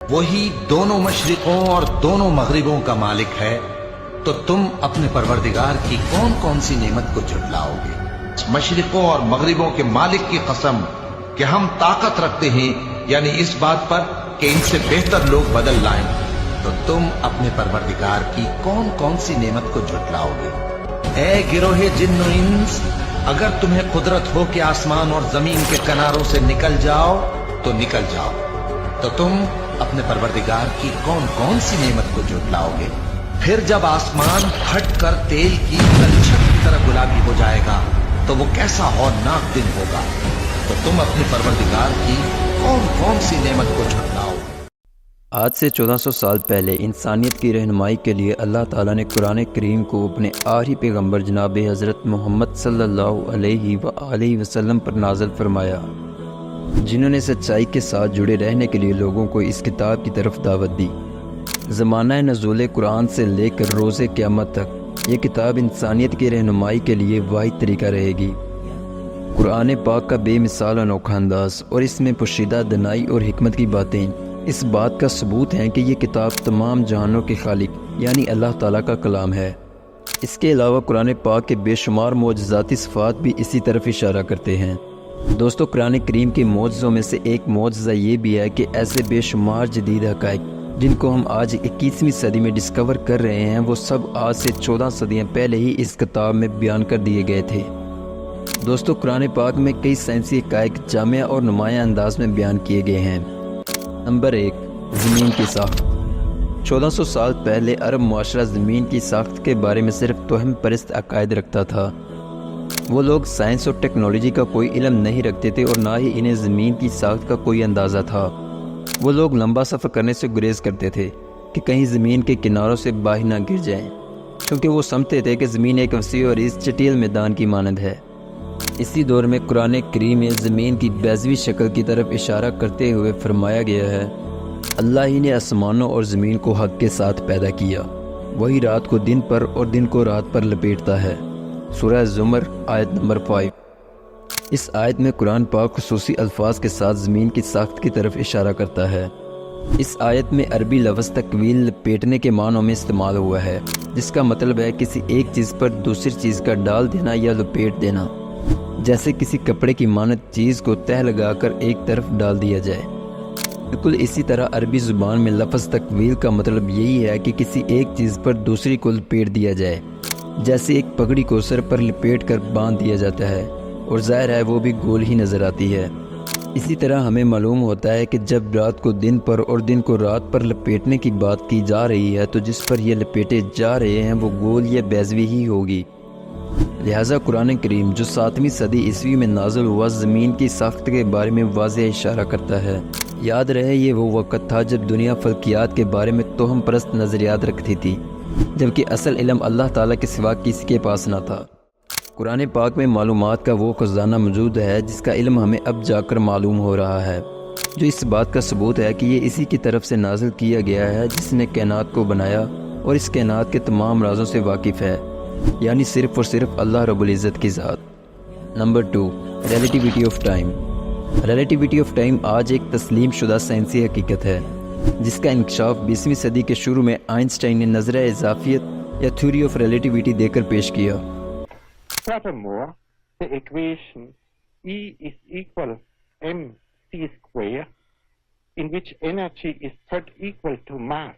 وہی دونوں مشرقوں اور دونوں مغربوں کا مالک ہے، تو تم اپنے پروردگار کی کون کون سی نعمت کو جھٹلاؤ گے؟ مشرقوں اور مغربوں کے مالک کی قسم کہ ہم طاقت رکھتے ہیں، یعنی اس بات پر کہ ان سے بہتر لوگ بدل لائیں، تو تم اپنے پروردگار کی کون کون سی نعمت کو جھٹلاؤ گے؟ اے گروہ جن و انس، اگر تمہیں قدرت ہو کہ آسمان اور زمین کے کناروں سے نکل جاؤ تو نکل جاؤ، تو تم اپنے پروردگار کی کون کون سی نعمت کو جھٹلاؤ گے؟ پھر جب آسمان پھٹ کر تیل کی کلچھٹ کی طرح گلابی ہو جائے گا تو وہ کیسا ہولناک دن ہوگا، تو تم اپنے پروردگار کی کون کون سی نعمت کو جھٹلاؤ گے؟ آج سے 1400 سال پہلے انسانیت کی رہنمائی کے لیے اللہ تعالیٰ نے قرآن کریم کو اپنے آخری پیغمبر جناب حضرت محمد صلی اللہ علیہ وآلہ وسلم پر نازل فرمایا، جنہوں نے سچائی کے ساتھ جڑے رہنے کے لیے لوگوں کو اس کتاب کی طرف دعوت دی۔ زمانہ نزول قرآن سے لے کر روز قیامت تک یہ کتاب انسانیت کی رہنمائی کے لیے واحد طریقہ رہے گی۔ قرآن پاک کا بے مثال انوکھا انداز اور اس میں پوشیدہ دانائی اور حکمت کی باتیں اس بات کا ثبوت ہیں کہ یہ کتاب تمام جہانوں کے خالق یعنی اللہ تعالیٰ کا کلام ہے۔ اس کے علاوہ قرآن پاک کے بے شمار معجزاتی صفات بھی اسی طرف اشارہ کرتے ہیں۔ دوستو، قرآن کریم کے معجزوں میں سے ایک معجزہ یہ بھی ہے کہ ایسے بے شمار جدید حقائق جن کو ہم آج 21ویں صدی میں ڈسکور کر رہے ہیں، وہ سب آج سے 14 صدیاں پہلے ہی اس کتاب میں بیان کر دیے گئے تھے۔ دوستو، قرآن پاک میں کئی سائنسی حقائق جامع اور نمایاں انداز میں بیان کیے گئے ہیں۔ نمبر 1، زمین کی ساخت۔ 1400 سال پہلے عرب معاشرہ زمین کی ساخت کے بارے میں صرف توہم پرست عقائد رکھتا تھا۔ وہ لوگ سائنس اور ٹیکنالوجی کا کوئی علم نہیں رکھتے تھے اور نہ ہی انہیں زمین کی ساخت کا کوئی اندازہ تھا۔ وہ لوگ لمبا سفر کرنے سے گریز کرتے تھے کہ کہیں زمین کے کناروں سے باہر نہ گر جائیں، کیونکہ وہ سمجھتے تھے کہ زمین ایک وسیع اور اس چٹیل میدان کی مانند ہے۔ اسی دور میں قرآن کریم میں زمین کی بیضوی شکل کی طرف اشارہ کرتے ہوئے فرمایا گیا ہے، اللہ ہی نے آسمانوں اور زمین کو حق کے ساتھ پیدا کیا، وہی رات کو دن پر اور دن کو رات پر لپیٹتا ہے۔ سورہ زمر آیت نمبر 5۔ اس آیت میں قرآن پاک خصوصی الفاظ کے ساتھ زمین کی ساخت کی طرف اشارہ کرتا ہے۔ اس آیت میں عربی لفظ تکویل لپیٹنے کے معنوں میں استعمال ہوا ہے، جس کا مطلب ہے کسی ایک چیز پر دوسری چیز کا ڈال دینا یا لپیٹ دینا، جیسے کسی کپڑے کی مانند چیز کو تہ لگا کر ایک طرف ڈال دیا جائے۔ بالکل اسی طرح عربی زبان میں لفظ تکویل کا مطلب یہی ہے کہ کسی ایک چیز پر دوسری کو لپیٹ دیا جائے، جیسے ایک پگڑی کو سر پر لپیٹ کر باندھ دیا جاتا ہے اور ظاہر ہے وہ بھی گول ہی نظر آتی ہے۔ اسی طرح ہمیں معلوم ہوتا ہے کہ جب رات کو دن پر اور دن کو رات پر لپیٹنے کی بات کی جا رہی ہے تو جس پر یہ لپیٹے جا رہے ہیں وہ گول یا بیضوی ہی ہوگی۔ لہٰذا قرآن کریم جو 7ویں صدی عیسوی میں نازل ہوا، زمین کی ساخت کے بارے میں واضح اشارہ کرتا ہے۔ یاد رہے یہ وہ وقت تھا جب دنیا فلکیات کے بارے میں توہم پرست نظریات رکھتی تھی، جبکہ اصل علم اللہ تعالیٰ کے سوا کسی کے پاس نہ تھا۔ قرآن پاک میں معلومات کا وہ خزانہ موجود ہے جس کا علم ہمیں اب جا کر معلوم ہو رہا ہے، جو اس بات کا ثبوت ہے کہ یہ اسی کی طرف سے نازل کیا گیا ہے جس نے کائنات کو بنایا اور اس کائنات کے تمام رازوں سے واقف ہے، یعنی صرف اور صرف اللہ رب العزت کی ذات۔ Number 2، relativity of time. Relativity of time آج ایک تسلیم شدہ سائنسی حقیقت ہے، جس کا انکشاف 20ویں صدی کے شروع میں آئنسٹائن نے نظریہ اضافیت یا تھیوری آف ریلیٹیوٹی دے کر پیش کیا۔ Furthermore, the equation E is equal mc square, in which energy is thought equal to mass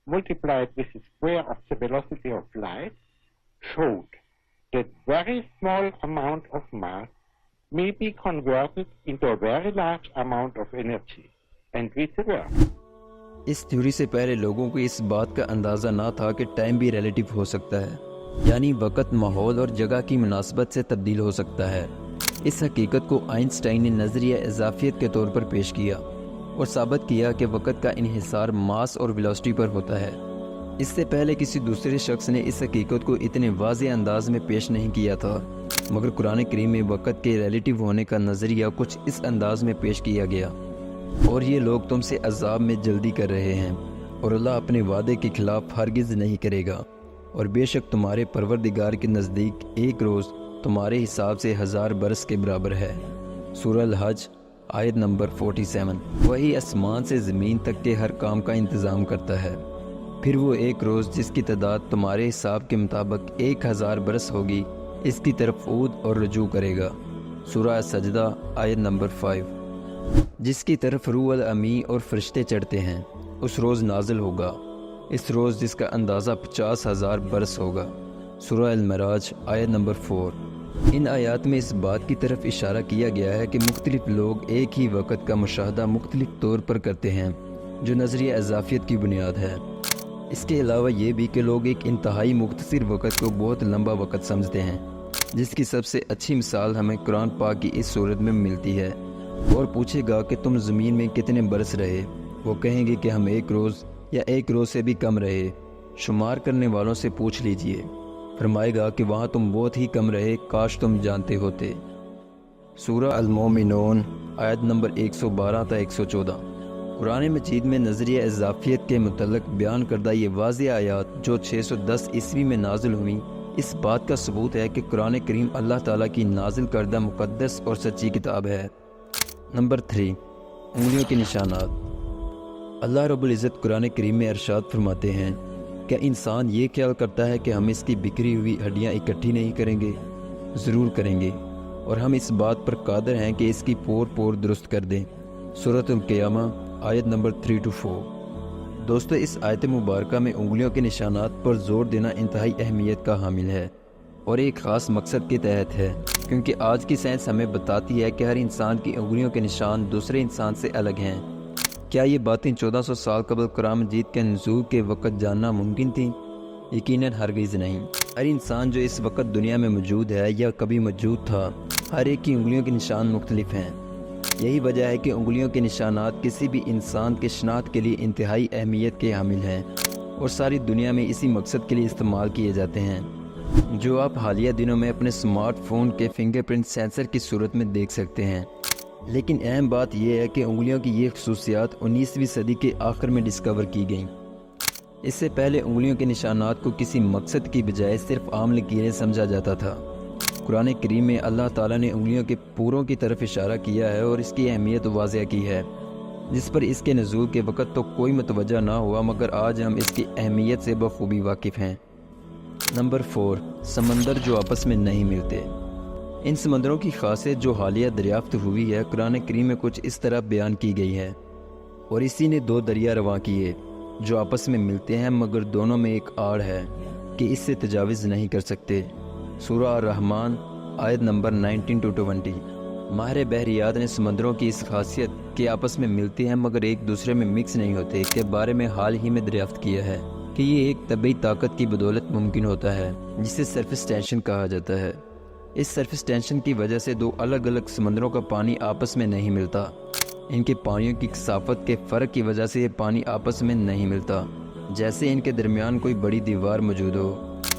multiplied with the square of the velocity of light, showed that very small amount of mass may be converted into a very large amount of energy, and vice versa. اس theory سے پہلے لوگوں کو اس بات کا اندازہ نہ تھا کہ ٹائم بھی ریلیٹیو ہو سکتا ہے، یعنی وقت ماحول اور جگہ کی مناسبت سے تبدیل ہو سکتا ہے۔ اس حقیقت کو آئنسٹائن نے نظریہ اضافیت کے طور پر پیش کیا اور ثابت کیا کہ وقت کا انحصار ماس اور ویلوسٹی پر ہوتا ہے۔ اس سے پہلے کسی دوسرے شخص نے اس حقیقت کو اتنے واضح انداز میں پیش نہیں کیا تھا، مگر قرآن کریم میں وقت کے ریلیٹیو ہونے کا نظریہ کچھ اس انداز میں پیش کیا گیا، اور یہ لوگ تم سے عذاب میں جلدی کر رہے ہیں، اور اللہ اپنے وعدے کے خلاف ہرگز نہیں کرے گا، اور بے شک تمہارے پروردگار کے نزدیک ایک روز تمہارے حساب سے 1000 برس کے برابر ہے۔ سورہ الحج آیت نمبر 47۔ وہی آسمان سے زمین تک کے ہر کام کا انتظام کرتا ہے، پھر وہ ایک روز جس کی تعداد تمہارے حساب کے مطابق 1000 برس ہوگی اس کی طرف عود اور رجوع کرے گا۔ سورہ سجدہ آیت نمبر 5۔ جس کی طرف روح الامی اور فرشتے چڑھتے ہیں اس روز نازل ہوگا، اس روز جس کا اندازہ 50,000 برس ہوگا۔ سورہ المعراج آیت نمبر 4۔ ان آیات میں اس بات کی طرف اشارہ کیا گیا ہے کہ مختلف لوگ ایک ہی وقت کا مشاہدہ مختلف طور پر کرتے ہیں، جو نظریہ اضافیت کی بنیاد ہے۔ اس کے علاوہ یہ بھی کہ لوگ ایک انتہائی مختصر وقت کو بہت لمبا وقت سمجھتے ہیں، جس کی سب سے اچھی مثال ہمیں قرآن پاک کی اس صورت میں ملتی ہے۔ اور پوچھے گا کہ تم زمین میں کتنے برس رہے؟ وہ کہیں گے کہ ہم 1 روز یا 1 روز سے بھی کم رہے۔ شمار کرنے والوں سے پوچھ لیجئے، فرمائے گا کہ وہاں تم بہت ہی کم رہے، کاش تم جانتے ہوتے۔ سورہ المومنون آیت نمبر 112 تا 114۔ قرآن مجید میں نظریہ اضافیت کے متعلق بیان کردہ یہ واضح آیات جو 610 عیسوی میں نازل ہوئیں، اس بات کا ثبوت ہے کہ قرآن کریم اللہ تعالیٰ کی نازل کردہ مقدس اور سچی کتاب ہے۔ نمبر 3، انگلیوں کے نشانات۔ اللہ رب العزت قرآن کریم میں ارشاد فرماتے ہیں، کیا انسان یہ خیال کرتا ہے کہ ہم اس کی بکھری ہوئی ہڈیاں اکٹھی نہیں کریں گے؟ ضرور کریں گے، اور ہم اس بات پر قادر ہیں کہ اس کی پور پور درست کر دیں۔ سورۃ القیامہ آیت نمبر 3-4۔ دوستو، اس آیت مبارکہ میں انگلیوں کے نشانات پر زور دینا انتہائی اہمیت کا حامل ہے، اور ایک خاص مقصد کے تحت ہے، کیونکہ آج کی سائنس ہمیں بتاتی ہے کہ ہر انسان کی انگلیوں کے نشان دوسرے انسان سے الگ ہیں۔ کیا یہ باتیں 1400 سال قبل قرآن مجید کے نزول کے وقت جاننا ممکن تھی؟ یقیناً ہرگز نہیں۔ ہر انسان جو اس وقت دنیا میں موجود ہے یا کبھی موجود تھا، ہر ایک کی انگلیوں کے نشان مختلف ہیں۔ یہی وجہ ہے کہ انگلیوں کے نشانات کسی بھی انسان کے شناخت کے لیے انتہائی اہمیت کے حامل ہیں، اور ساری دنیا میں اسی مقصد کے لیے استعمال کیے جاتے ہیں، جو آپ حالیہ دنوں میں اپنے سمارٹ فون کے فنگر پرنٹ سینسر کی صورت میں دیکھ سکتے ہیں۔ لیکن اہم بات یہ ہے کہ انگلیوں کی یہ خصوصیات 19ویں صدی کے آخر میں ڈسکور کی گئیں۔ اس سے پہلے انگلیوں کے نشانات کو کسی مقصد کی بجائے صرف عام لکیریں سمجھا جاتا تھا۔ قرآن کریم میں اللہ تعالیٰ نے انگلیوں کے پوروں کی طرف اشارہ کیا ہے اور اس کی اہمیت واضح کی ہے، جس پر اس کے نزول کے وقت تو کوئی متوجہ نہ ہوا، مگر آج ہم اس کی اہمیت سے بخوبی واقف ہیں۔ نمبر 4، سمندر جو آپس میں نہیں ملتے۔ ان سمندروں کی خاصیت جو حالیہ دریافت ہوئی ہے قرآن کریم میں کچھ اس طرح بیان کی گئی ہے، اور اسی نے 2 دریا رواں کیے جو آپس میں ملتے ہیں، مگر دونوں میں ایک آڑ ہے کہ اس سے تجاوز نہیں کر سکتے۔ سورہ الرحمن آیت نمبر 19-20۔ ماہر بحریات نے سمندروں کی اس خاصیت کہ آپس میں ملتے ہیں مگر ایک دوسرے میں مکس نہیں ہوتے کے بارے میں حال ہی میں دریافت کیا ہے کہ یہ ایک طبعی طاقت کی بدولت ممکن ہوتا ہے جسے سرفیس ٹینشن کہا جاتا ہے۔ اس سرفیس ٹینشن کی وجہ سے 2 الگ الگ سمندروں کا پانی آپس میں نہیں ملتا۔ ان کے پانیوں کی کثافت کے فرق کی وجہ سے یہ پانی آپس میں نہیں ملتا، جیسے ان کے درمیان کوئی بڑی دیوار موجود ہو،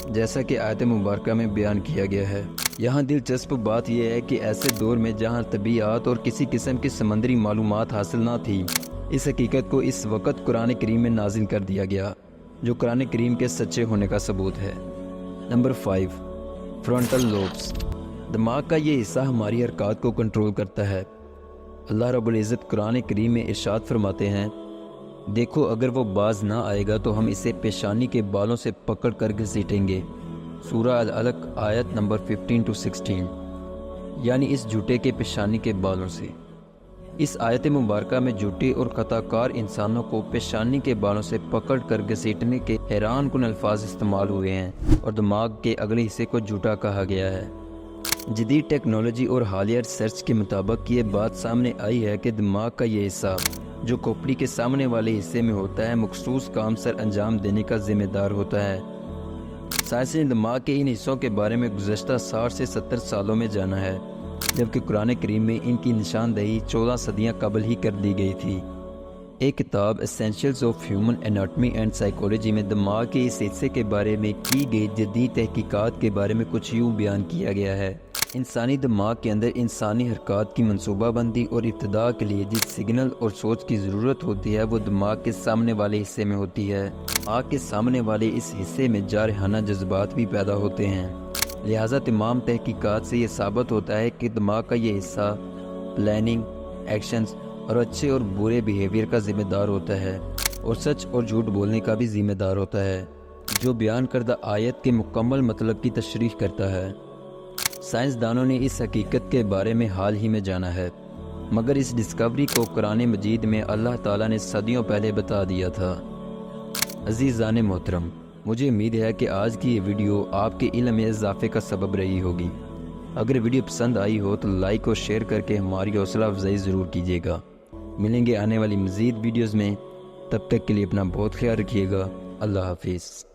جیسا کہ آیت مبارکہ میں بیان کیا گیا ہے۔ یہاں دلچسپ بات یہ ہے کہ ایسے دور میں جہاں طبیعت اور کسی قسم کی سمندری معلومات حاصل نہ تھی، اس حقیقت کو اس وقت قرآن کریم میں نازل کر دیا گیا، جو قرآن کریم کے سچے ہونے کا ثبوت ہے۔ Number 5، frontal lobes. دماغ کا یہ حصہ ہماری حرکات کو کنٹرول کرتا ہے۔ اللہ رب العزت قرآن کریم میں ارشاد فرماتے ہیں، دیکھو اگر وہ باز نہ آئے گا تو ہم اسے پیشانی کے بالوں سے پکڑ کر گھسیٹیں گے۔ سورہ العلق آیت نمبر 15-16۔ یعنی اس جھوٹے کے پیشانی کے بالوں سے۔ اس آیت مبارکہ میں جھوٹے اور خطا کار انسانوں کو پیشانی کے بالوں سے پکڑ کر گھسیٹنے کے حیران کن الفاظ استعمال ہوئے ہیں، اور دماغ کے اگلے حصے کو جھوٹا کہا گیا ہے۔ جدید ٹیکنالوجی اور حالیہ ریسرچ کے مطابق یہ بات سامنے آئی ہے کہ دماغ کا یہ حصہ جو کھوپڑی کے سامنے والے حصے میں ہوتا ہے، مخصوص کام سر انجام دینے کا ذمہ دار ہوتا ہے۔ سائنس نے دماغ کے ان حصوں کے بارے میں گزشتہ 60 سے 70 سالوں میں جانا ہے، جبکہ قرآن کریم میں ان کی نشاندہی 14 صدیاں قبل ہی کر دی گئی تھی۔ ایک کتاب essentials of human anatomy and psychology میں دماغ کے اس حصے کے بارے میں کی گئی جدید تحقیقات کے بارے میں کچھ یوں بیان کیا گیا ہے۔ انسانی دماغ کے اندر انسانی حرکات کی منصوبہ بندی اور ابتداء کے لیے جس سگنل اور سوچ کی ضرورت ہوتی ہے وہ دماغ کے سامنے والے حصے میں ہوتی ہے۔ آنکھ کے سامنے والے اس حصے میں جارحانہ جذبات بھی پیدا ہوتے ہیں، لہٰذا تمام تحقیقات سے یہ ثابت ہوتا ہے کہ دماغ کا یہ حصہ پلاننگ، ایکشنز اور اچھے اور برے بیہیویئر کا ذمہ دار ہوتا ہے، اور سچ اور جھوٹ بولنے کا بھی ذمہ دار ہوتا ہے، جو بیان کردہ آیت کے مکمل مطلب کی تشریح کرتا ہے۔ سائنسدانوں نے اس حقیقت کے بارے میں حال ہی میں جانا ہے، مگر اس ڈسکوری کو قرآن مجید میں اللہ تعالیٰ نے صدیوں پہلے بتا دیا تھا۔ عزیزان محترم، مجھے امید ہے کہ آج کی یہ ویڈیو آپ کے علم میں اضافے کا سبب رہی ہوگی۔ اگر ویڈیو پسند آئی ہو تو لائک اور شیئر کر کے ہماری حوصلہ افزائی ضرور کیجیے گا۔ ملیں گے آنے والی مزید ویڈیوز میں، تب تک کے لیے اپنا بہت خیال رکھیے گا۔ اللہ حافظ۔